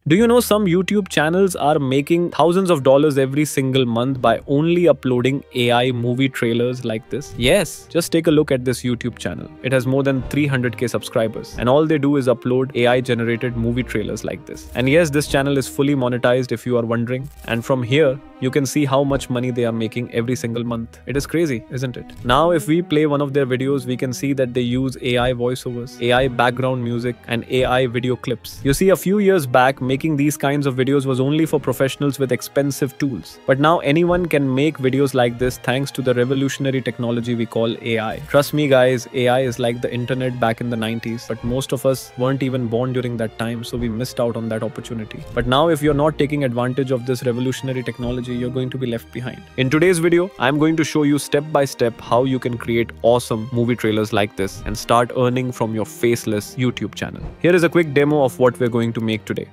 Do you know some YouTube channels are making thousands of dollars every single month by only uploading AI movie trailers like this? Yes, just take a look at this YouTube channel. It has more than 300k subscribers and all they do is upload AI generated movie trailers like this. And yes, this channel is fully monetized if you are wondering. And from here, you can see how much money they are making every single month. It is crazy, isn't it? Now, if we play one of their videos, we can see that they use AI voiceovers, AI background music, and AI video clips. You see, a few years back, making these kinds of videos was only for professionals with expensive tools. But now anyone can make videos like this thanks to the revolutionary technology we call AI. Trust me guys, AI is like the internet back in the 90s, but most of us weren't even born during that time, so we missed out on that opportunity. But now if you're not taking advantage of this revolutionary technology, you're going to be left behind. In today's video, I'm going to show you step by step how you can create awesome movie trailers like this and start earning from your Faceless YouTube channel. Here is a quick demo of what we're going to make today.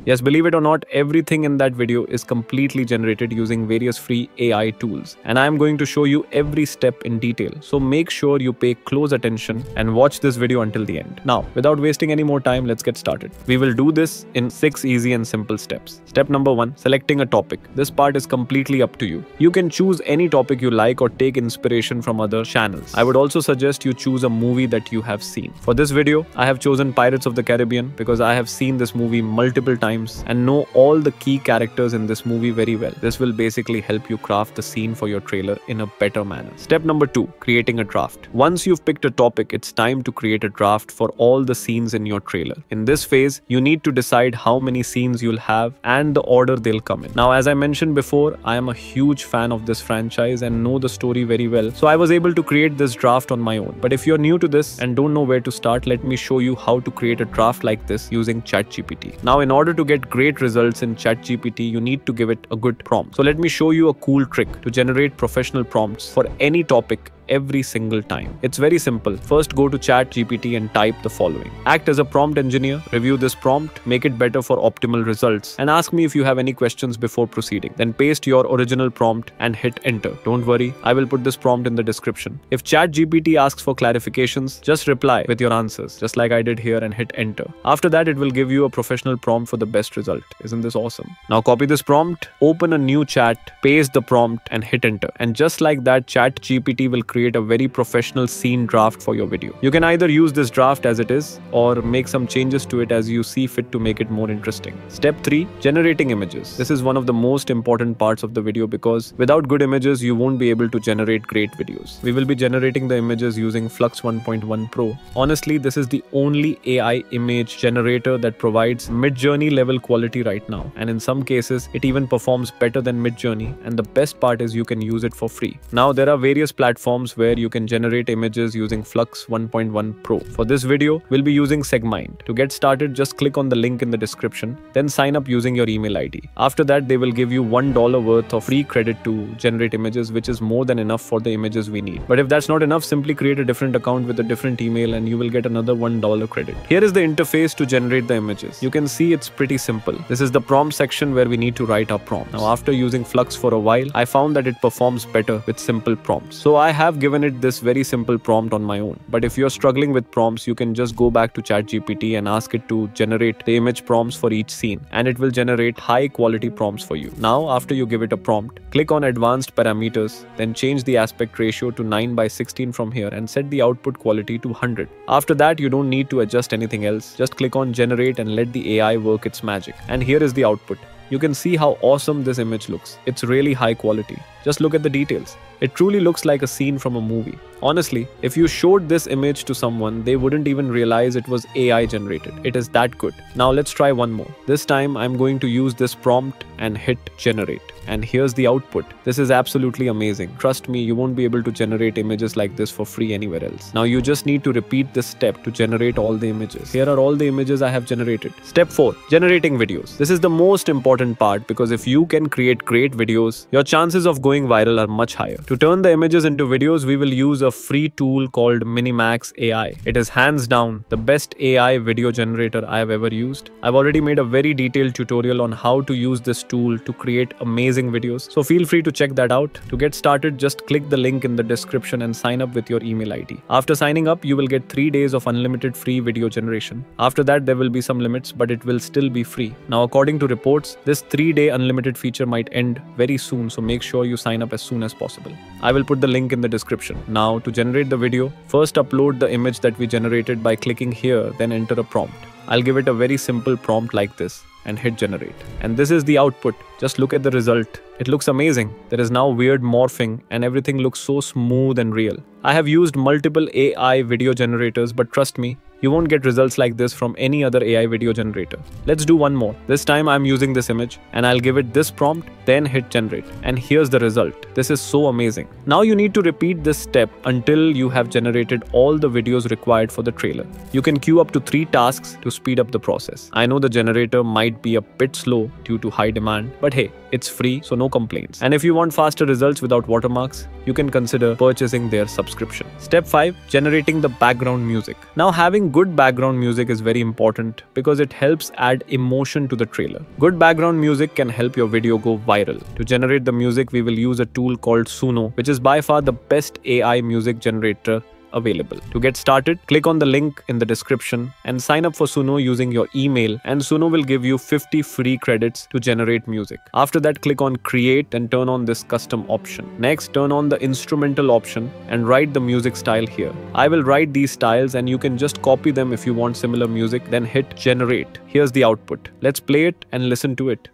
Yes, believe it or not, everything in that video is completely generated using various free AI tools. And I'm going to show you every step in detail. So make sure you pay close attention and watch this video until the end. Now, without wasting any more time, let's get started. We will do this in 6 easy and simple steps. Step number 1, selecting a topic. This part is completely up to you. You can choose any topic you like or take inspiration from other channels. I would also suggest you choose a movie that you have seen. For this video, I have chosen Pirates of the Caribbean because I have seen this movie multiple times and know all the key characters in this movie very well. This will basically help you craft the scene for your trailer in a better manner. Step number 2, creating a draft. Once you've picked a topic, it's time to create a draft for all the scenes in your trailer. In this phase, you need to decide how many scenes you'll have and the order they'll come in. Now, as I mentioned before, I am a huge fan of this franchise and know the story very well, so I was able to create this draft on my own. But if you're new to this and don't know where to start, let me show you how to create a draft like this using ChatGPT. Now, in order to get great results in ChatGPT, you need to give it a good prompt. So let me show you a cool trick to generate professional prompts for any topic every single time. It's very simple. First, go to ChatGPT and type the following. Act as a prompt engineer, review this prompt, make it better for optimal results, and ask me if you have any questions before proceeding. Then paste your original prompt and hit enter. Don't worry, I will put this prompt in the description. If ChatGPT asks for clarifications, just reply with your answers, just like I did here, and hit enter. After that, it will give you a professional prompt for the best result. Isn't this awesome? Now copy this prompt, open a new chat, paste the prompt and hit enter. And just like that, ChatGPT will create a very professional scene draft for your video. You can either use this draft as it is or make some changes to it as you see fit to make it more interesting. Step 3, generating images. This is one of the most important parts of the video because without good images, you won't be able to generate great videos. We will be generating the images using Flux 1.1 Pro. Honestly, this is the only AI image generator that provides mid-journey level quality right now. And in some cases, it even performs better than mid-journey. And the best part is you can use it for free. Now, there are various platforms where you can generate images using Flux 1.1 Pro. For this video, we'll be using Segmind. To get started, just click on the link in the description, then sign up using your email ID. After that, they will give you $1 worth of free credit to generate images, which is more than enough for the images we need. But if that's not enough, simply create a different account with a different email and you will get another $1 credit. Here is the interface to generate the images. You can see it's pretty simple. This is the prompt section where we need to write our prompts. Now, after using Flux for a while, I found that it performs better with simple prompts. So I have given it this very simple prompt on my own. But if you're struggling with prompts, you can just go back to ChatGPT and ask it to generate the image prompts for each scene, and it will generate high quality prompts for you. Now, after you give it a prompt, click on advanced parameters, then change the aspect ratio to 9:16 from here and set the output quality to 100. After that, you don't need to adjust anything else. Just click on generate and let the AI work its magic. And here is the output. You can see how awesome this image looks. It's really high quality. Just look at the details. It truly looks like a scene from a movie. Honestly, if you showed this image to someone, they wouldn't even realize it was AI generated. It is that good. Now let's try one more. This time I'm going to use this prompt and hit generate. and here's the output. This is absolutely amazing. Trust me, you won't be able to generate images like this for free anywhere else. Now you just need to repeat this step to generate all the images. Here are all the images I have generated. Step 4. Generating videos. This is the most important part because if you can create great videos, your chances of going viral are much higher. To turn the images into videos, we will use a free tool called Minimax AI. It is hands down the best AI video generator I have ever used. I've already made a very detailed tutorial on how to use this tool to create amazing videos, so feel free to check that out. To get started, just click the link in the description and sign up with your email ID. After signing up, you will get 3 days of unlimited free video generation. After that, there will be some limits, but it will still be free. Now, according to reports, this 3-day unlimited feature might end very soon, so make sure you sign up as soon as possible. I will put the link in the description. Now, to generate the video, first upload the image that we generated by clicking here, then enter a prompt. I'll give it a very simple prompt like this and hit generate. And this is the output. Just look at the result. It looks amazing. There is now weird morphing and everything looks so smooth and real. I have used multiple AI video generators, but trust me, you won't get results like this from any other AI video generator. Let's do one more. This time I'm using this image and I'll give it this prompt, then hit generate. And here's the result. This is so amazing. Now you need to repeat this step until you have generated all the videos required for the trailer. You can queue up to 3 tasks to speed up the process. I know the generator might be a bit slow due to high demand, but hey, it's free, so no complaints. And if you want faster results without watermarks, you can consider purchasing their subscription. Step 5. Generating the background music. Now, having good background music is very important because it helps add emotion to the trailer. Good background music can help your video go viral. To generate the music, we will use a tool called Suno, which is by far the best AI music generator available. To get started, click on the link in the description and sign up for Suno using your email, and Suno will give you 50 free credits to generate music. After that, click on create and turn on this custom option. Next, turn on the instrumental option and write the music style here. I will write these styles and you can just copy them if you want similar music, then hit generate. Here's the output. Let's play it and listen to it.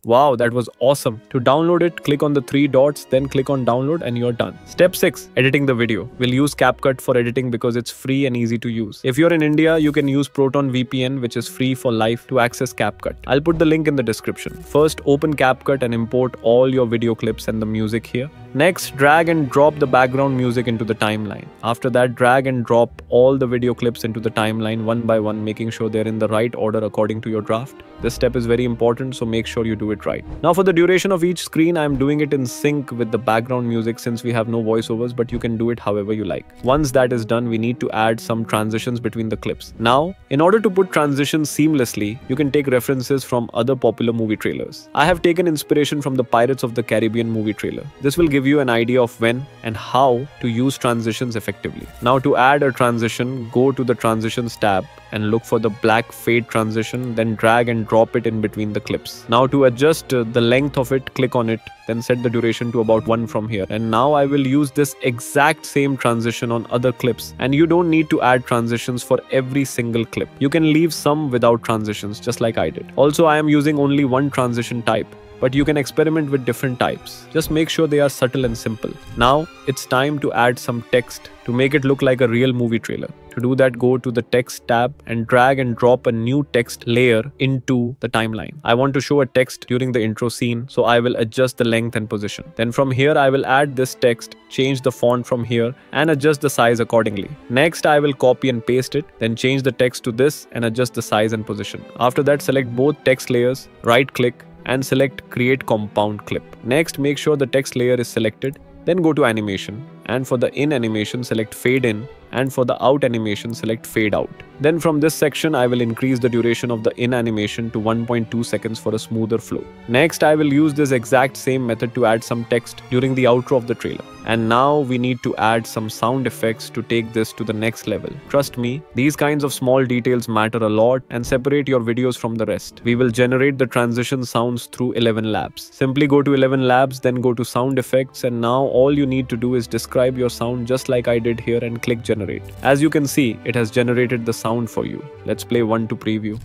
Wow, that was awesome. To download it, click on the 3 dots, then click on download and you're done. Step 6. Editing the video. We'll use Capcut for editing because it's free and easy to use. If you're in India, you can use Proton VPN, which is free for life, to access Capcut. I'll put the link in the description. First, open Capcut and import all your video clips and the music here. Next, drag and drop the background music into the timeline. After that, drag and drop all the video clips into the timeline one by one, making sure they're in the right order according to your draft. This step is very important, so make sure you do it right. Now for the duration of each screen, I'm doing it in sync with the background music since we have no voiceovers, but you can do it however you like. Once that is done, we need to add some transitions between the clips. Now, in order to put transitions seamlessly, you can take references from other popular movie trailers. I have taken inspiration from the Pirates of the Caribbean movie trailer. This will give you an idea of when and how to use transitions effectively. Now to add a transition, go to the transitions tab and look for the black fade transition, then drag and drop it in between the clips. Now to adjust the length of it, click on it, then set the duration to about 1 from here. And now I will use this exact same transition on other clips, and you don't need to add transitions for every single clip. You can leave some without transitions, just like I did. Also, I am using only one transition type, but you can experiment with different types. Just make sure they are subtle and simple. Now, it's time to add some text to make it look like a real movie trailer. To do that, go to the text tab and drag and drop a new text layer into the timeline. I want to show a text during the intro scene, so I will adjust the length and position. Then from here, I will add this text, change the font from here, and adjust the size accordingly. Next, I will copy and paste it, then change the text to this and adjust the size and position. After that, select both text layers, right-click, and select create compound clip. Next, make sure the text layer is selected, then go to animation, and for the in animation, select fade in, and for the out animation, select fade out. Then from this section, I will increase the duration of the in animation to 1.2 seconds for a smoother flow. Next, I will use this exact same method to add some text during the outro of the trailer. And now we need to add some sound effects to take this to the next level. Trust me, these kinds of small details matter a lot and separate your videos from the rest. We will generate the transition sounds through Elevenlabs. Simply go to Elevenlabs, then go to sound effects, and now all you need to do is describe your sound just like I did here and click generate. As you can see, it has generated the sound for you. Let's play one to preview.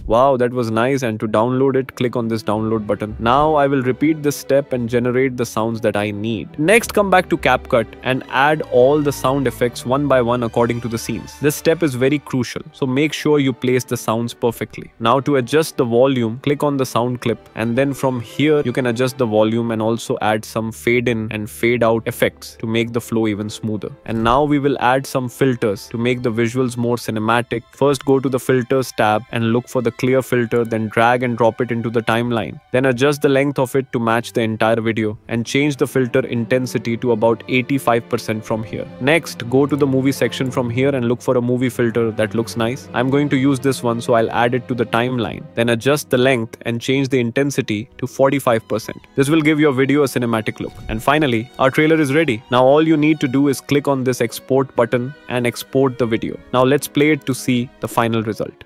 Wow, that was nice. And to download it, click on this download button. Now I will repeat this step and generate the sounds that I need. Next, come back to Capcut and add all the sound effects one by one according to the scenes. This step is very crucial, so make sure you place the sounds perfectly. Now to adjust the volume, click on the sound clip, and then from here you can adjust the volume and also add some fade in and fade out effects to make the flow even smoother. And now we will add some filters to make the visuals more cinematic. First, go to the filters tab and look for the clear filter, then drag and drop it into the timeline. Then adjust the length of it to match the entire video and change the filter intensity to about 85% from here. Next, go to the movie section from here and look for a movie filter that looks nice. I'm going to use this one, so I'll add it to the timeline. Then adjust the length and change the intensity to 45%. This will give your video a cinematic look. And finally, our trailer is ready. Now all you need to do is click on this export button and export the video. Now let's play it to see the final result.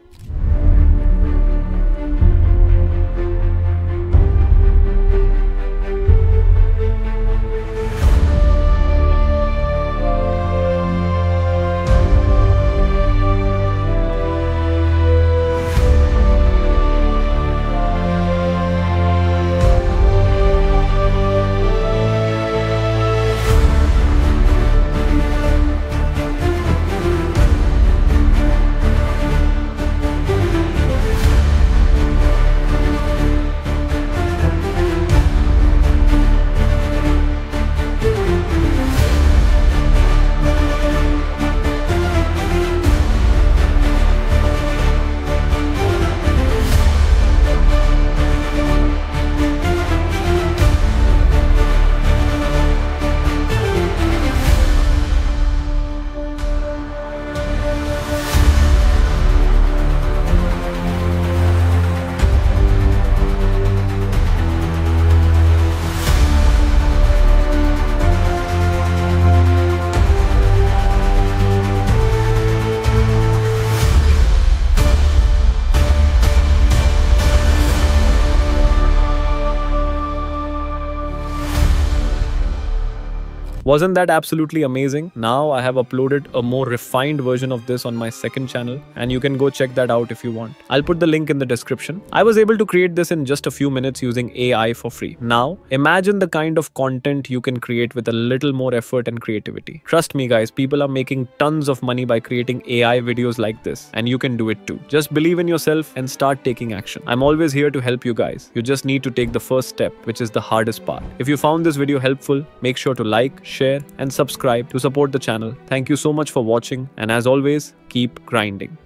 Wasn't that absolutely amazing? Now I have uploaded a more refined version of this on my second channel, and you can go check that out if you want. I'll put the link in the description. I was able to create this in just a few minutes using AI for free. Now, imagine the kind of content you can create with a little more effort and creativity. Trust me guys, people are making tons of money by creating AI videos like this, and you can do it too. Just believe in yourself and start taking action. I'm always here to help you guys. You just need to take the first step, which is the hardest part. If you found this video helpful, make sure to like, share, and subscribe to support the channel. Thank you so much for watching, and as always, keep grinding.